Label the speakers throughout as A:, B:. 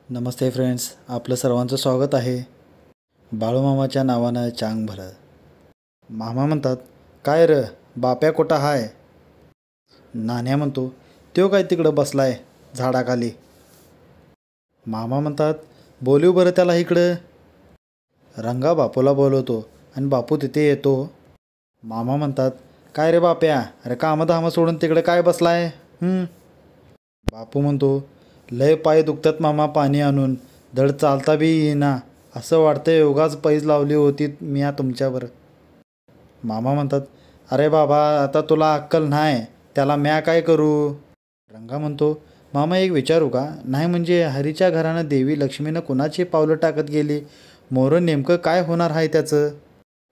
A: नमस्ते friends, आपलं सर्वांचं स्वागत आहे. बाळूमामाच्या नावानं चांग भरं. मामा म्हणतात, काय र बाप्या कुठं हाय? नाण्या म्हणतो, त्यो काय तिकडं बसलाय झाडाखाली. मामा म्हणतात, बोलू बरं त्याला इकडं. रंगा बापूला बोलवतो आणि बापू तिथे येतो. मामा म्हणतात, काय रे बाप्या, अरे कामं धामं सोडून तिकडे काय बसलाय? बापू म्हणतो, लय पाय दुखतात मामा पाणी आणून, धड चालता बी येईना, असं वाटतंय उगाच पैज लावली होती मी तुमच्यावर. मामा म्हणतात, अरे बाबा आता तुला अक्कल नाही, त्याला म्या काय करू? रंगा म्हणतो, मामा एक विचारू का? नाही म्हणजे हरीच्या घरानं देवी लक्ष्मीनं कुणाची पावलं टाकत गेली, मोरं नेमकं काय होणार आहे त्याचं?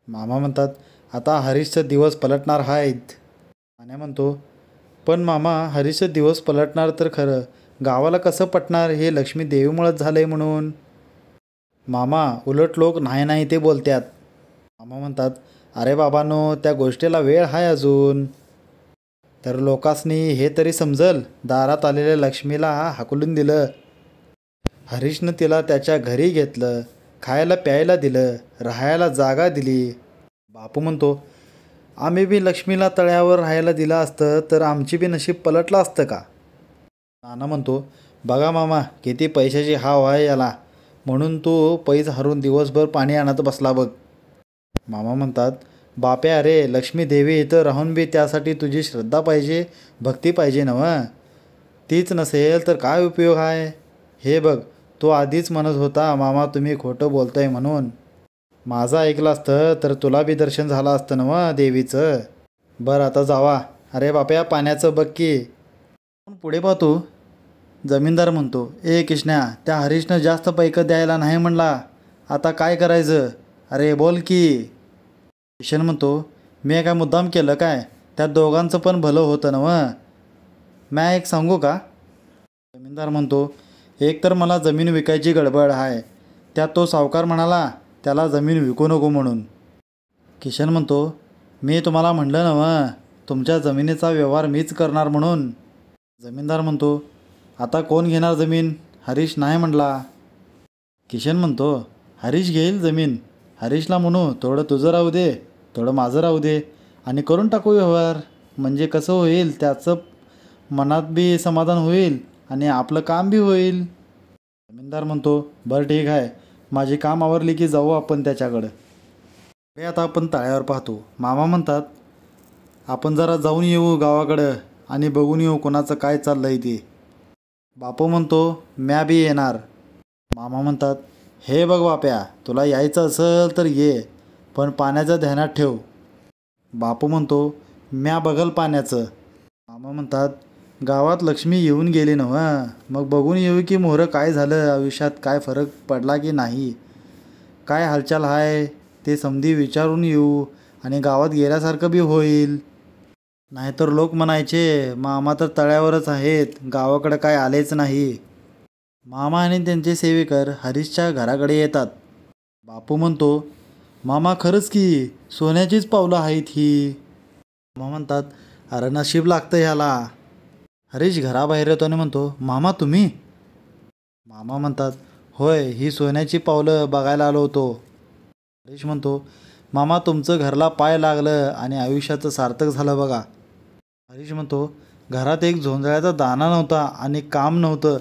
A: मामा म्हणतात, आता हरीशचं दिवस पलटणार आहेत. नाण्या म्हणतो, पण मामा हरीशचं दिवस पलटणार तर खरं, गावाला कसं पटणार हे लक्ष्मी देवीमुळंच झालंय म्हणून. मामा उलट लोक नाही नाही ते बोलतात. मामा म्हणतात, अरे बाबांनो त्या गोष्टीला वेळ आहे अजून. तर लोकांनी हे तरी समजल, दारात आलेल्या लक्ष्मीला हाकलून दिलं, हरीशनं तिला त्याच्या घरी घेतलं, खायला प्यायला दिलं, राहायला जागा दिली. बापू म्हणतो, आम्ही बी लक्ष्मीला तळ्यावर राहायला दिलं असतं तर आमची बी नशीब पलटलं असतं का? नाना म्हणतो, बघा मामा किती पैशाची हाव आहे याला, म्हणून तो पैज हरून दिवसभर पाणी आणत बसला बघ. मामा म्हणतात, बाप्या अरे लक्ष्मी देवी इथं राहून बी त्यासाठी तुझी श्रद्धा पाहिजे, भक्ती पाहिजे नव्ह. तीच नसेल तर काय उपयोग आहे? हे बघ, तो आधीच म्हणत होता मामा तुम्ही खोटं बोलताय म्हणून. माझं ऐकलं असतं तर तुला बी दर्शन झालं असतं नव्ह देवीचं. बरं आता जावा. अरे बाप्या पाण्याचं बघ की. पुढे पाहतो, जमीनदार म्हणतो, ए किशन्या, त्या हरीशनं जास्त पैकं द्यायला नाही म्हणला, आता काय करायचं? अरे बोल की. किशन म्हणतो, मी काय मुद्दाम केलं काय? त्या दोघांचं पण भलं होतं ना मग. मी एक सांगू का? जमीनदार म्हणतो, एक तर मला जमीन विकायची गडबड आहे, त्यात तो सावकार म्हणाला त्याला जमीन विकू नको म्हणून. किशन म्हणतो, मी तुम्हाला म्हणलं ना मग तुमच्या जमिनीचा व्यवहार मीच करणार म्हणून. जमीनदार म्हणतो, आता कोण घेणार जमीन? हरीश नाही म्हणला. किशन म्हणतो, हरीश घेईल जमीन. हरीशला म्हणू थोडं तुझं राहू दे, थोडं माझं राहू दे आणि करून टाकू व्यवहार. म्हणजे कसं होईल, त्याचं मनात बी समाधान होईल आणि आपलं काम बी होईल. जमीनदार म्हणतो, बरं ठीक आहे, माझी काम आवरली की जाऊ आपण त्याच्याकडं. हे आता आपण तळ्यावर पाहतो. मामा म्हणतात, आपण जरा जाऊन येऊ गावाकडं आणि बघून येऊ कोणाचं काय चाललंय ते. बापू म्हणतो, म्या बी येणार. मामा म्हणतात, हे बघ बाप्या, तुला यायचं असेल तर ये, पण पाण्याचं ध्यानात ठेव. बापू म्हणतो, म्या बघल पाण्याचं. मामा म्हणतात, गावात लक्ष्मी येऊन गेली नव्ह, मग बघून येऊ की मोहरं काय झालं, आयुष्यात काय फरक पडला की नाही, काय हालचाल आहे ते समधी विचारून येऊ आणि गावात गेल्यासारखं बी होईल. नाहीतर लोक म्हणायचे मामा तर तळ्यावरच आहेत, गावाकडे काय आलेच नाही. मामा आणि त्यांचे सेवेकर हरीशच्या घराकडे येतात. बापू म्हणतो, मामा खरंच की सोन्याचीच पावलं आहेत ही. मामा म्हणतात, अरे नशीब लागतं ह्याला. हरीश घराबाहेर येतो आणि म्हणतो, मामा तुम्ही? मामा म्हणतात, होय, ही सोन्याची पावलं बघायला आलो होतो. हरीश म्हणतो, मामा तुमचं घरला पाय लागलं आणि आयुष्याचं सार्थक झालं बघा. हरीश म्हणतो, घरात एक झोंजळ्याचा दाना नव्हता आणि काम नव्हतं,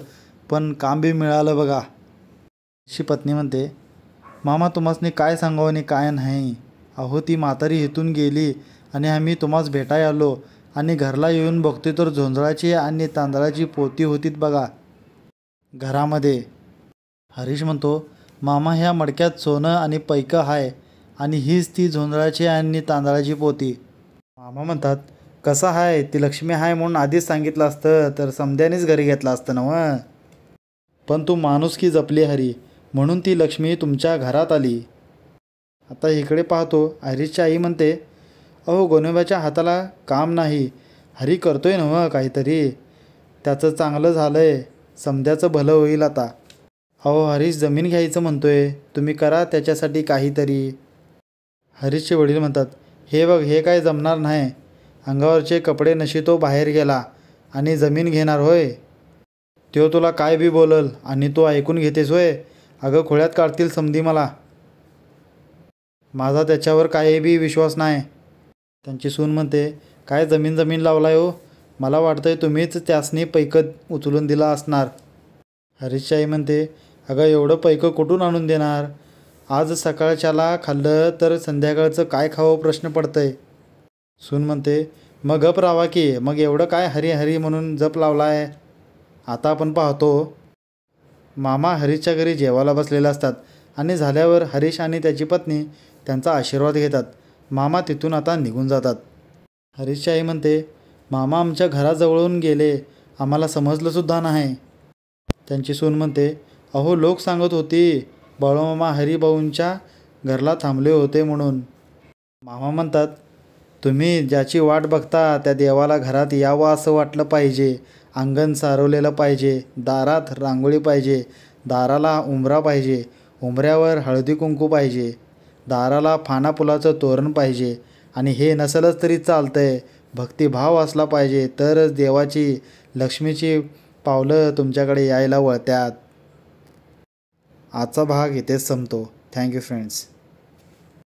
A: पण काम बी मिळालं बघा. अशी पत्नी म्हणते, मामा तुम्हासनी काय सांगावं आणि काय नाही, अहो ती म्हातारी इथून गेली आणि आम्ही तुम्हास भेटाय आलो आणि घरला येऊन बघतोय तर झोंजळाची आणि तांदळाची पोती होतीत बघा घरामध्ये. हरीश म्हणतो, मामा ह्या मडक्यात सोनं आणि पैकं आहे आणि हीच ती झोंजळाची आणि तांदळाची पोती. मामा म्हणतात, कसं आहे, ती लक्ष्मी आहे म्हणून आधीच सांगितलं असतं तर समद्यानेच घरी घेतलं असतं ना मग. पण तू माणुसकी जपली हरी, म्हणून ती लक्ष्मी तुमच्या घरात आली. आता इकडे पाहतो, हरीशची आई म्हणते, अहो गोनोबाच्या हाताला काम नाही, हरी करतोय नव्ह काहीतरी, त्याचं चांगलं झालंय, समद्याचं भलं होईल आता. अहो हरीश जमीन घ्यायचं म्हणतोय, तुम्ही करा त्याच्यासाठी काहीतरी. हरीशचे वडील म्हणतात, हे बघ हे काय जमणार नाही, अंगावरचे कपडे नशी तो बाहेर गेला आणि जमीन घेणार होय, त्यो तुला काय बी बोलल आणि तू ऐकून घेतेस होय. अगं खोळ्यात काढतील समधी मला. माझा त्याच्यावर काही बी विश्वास नाही. त्यांची सून म्हणते, काय जमीन जमीन लावलाय हो. मला वाटतंय तुम्हीच त्यासनी पैकं उचलून दिला असणार. हरीशची आई म्हणते, अगं एवढं पैकं कुठून आणून देणार. आज सकाळच्याला खाल्लं तर संध्याकाळचं काय खावं प्रश्न पडतंय. सून म्हणते, मग गप राहावा की. मग एवढं काय हरी हरी म्हणून जप लावलाय. आता आपण पाहतो. मामा हरीशच्या घरी जेवायला बसलेले असतात आणि झाल्यावर हरीश आणि त्याची पत्नी त्यांचा आशीर्वाद घेतात. मामा तिथून आता निघून जातात. हरीशची आई म्हणते, मामा आमच्या घराजवळून गेले, आम्हाला समजलंसुद्धा नाही. त्यांची सून म्हणते, अहो लोक सांगत होती बाळूमामा हरिभाऊंच्या घरला थांबले होते म्हणून. मामा म्हणतात, तुम्ही ज्याची वाट बघता त्या देवाला घरात यावं असं वाटलं पाहिजे. अंगण सारवलेलं पाहिजे, दारात रांगोळी पाहिजे, दाराला उंबरा पाहिजे, उंबऱ्यावर हळदी कुंकू पाहिजे, दाराला फानाफुलाचं तोरण पाहिजे. आणि हे नसलंच तरी चालतंय. भक्तिभाव असला पाहिजे तरच देवाची लक्ष्मीची पावलं तुमच्याकडे यायला वळत्यात. आजचा भाग इथेच संपतो. Thank you friends.